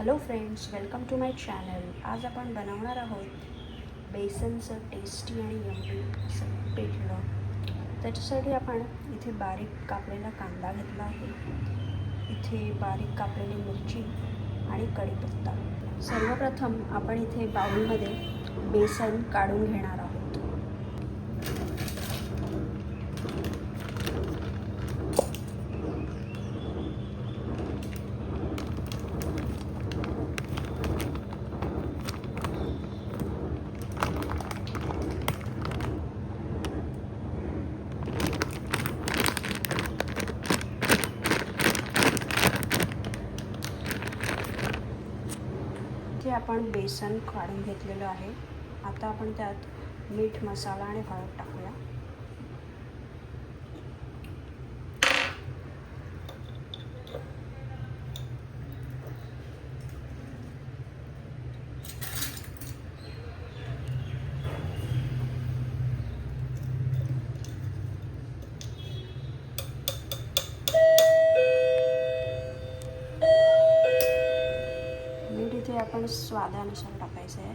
Hello friends, welcome to my channel. आज आपण बनवणार आहोत बेसनचं टेस्टी आणि यम्मी असं पिठलं. त्याच्यासाठी आपण इथे बारीक कापलेला कांदा घेतला आहे, इथे बारीक कापलेली मिरची आणि कढीपत्ता. सर्वप्रथम आपण इथे बाउलमध्ये बेसन काढून घेणार आहोत. इथे आपण बेसन काढून घेतलेलं आहे. आता आपण त्यात मीठ, मसाला आणि हळद टाकूया. मीठ इथे आपण स्वादानुसार टाकायचं आहे.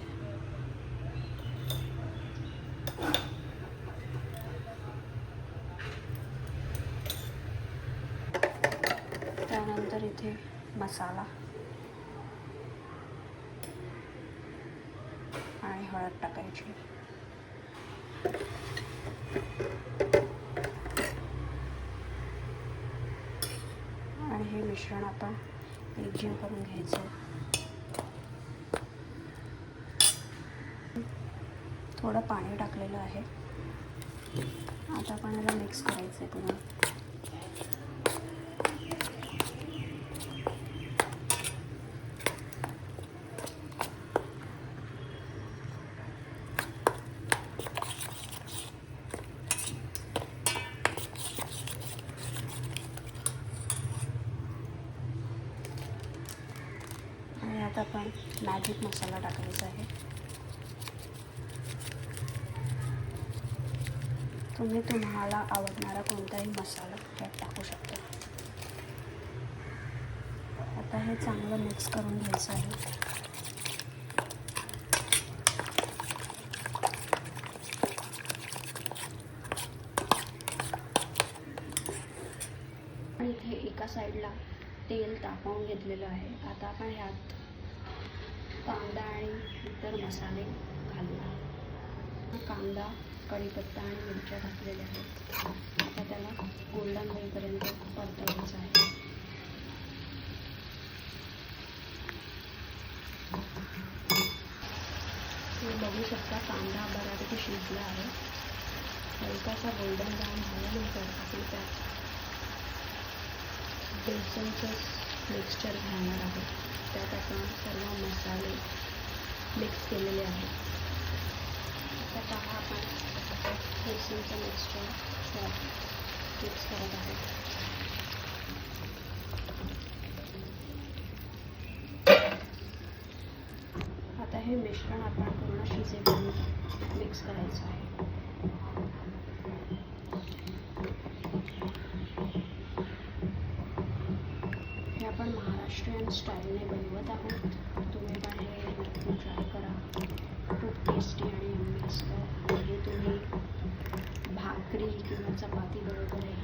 त्यानंतर इथे मसाला आणि हळद टाकायची. आणि हे मिश्रण आपण एकजीव करून घ्यायचं. थोडं पाणी टाकलेलं आहे. आता आपण याला मिक्स करायचं आहे पुन्हा. आणि आता आपण मॅजिक मसाला टाकायचा आहे. तुम्ही तुम्हाला आवडणारा कोणताही मसाला त्यात टाकू शकता. आता हे चांगलं मिक्स करून घ्यायचं आहे. आणि इथे एका साईडला तेल तापवून घेतलेलं आहे. आता आपण ह्यात कांदा आणि इतर मसाले घालूया. कांदा, कढीपत्ता आणि मिरच्या घातलेल्या आहेत. आता त्याला गोल्डन होईपर्यंत परतवायचं आहे. तुम्ही बघू शकता कांदा बऱ्यापैकी शिजला आहे. हलकासा गोल्डन ब्राऊन झाल्यानंतर आपण त्यात बेसनचं मिक्सचर घालणार आहोत. त्यात आपण सर्व मसाले मिक्स केलेले आहेत. आता पहा, आपण बेसनचं मिक्सचर त्यात मिक्स करत आहोत. आता हे मिश्रण आपण पूर्ण शिजेपर्यंत मिक्स करायचं आहे. हे आपण महाराष्ट्रीयन स्टाईलने बनवत आहोत. तुम्ही पण हे नक्की ट्राय करा. खूप टेस्टी आणि यम्मी असतं. हे तुम्ही भाकरी किंवा चपाती बरोबरही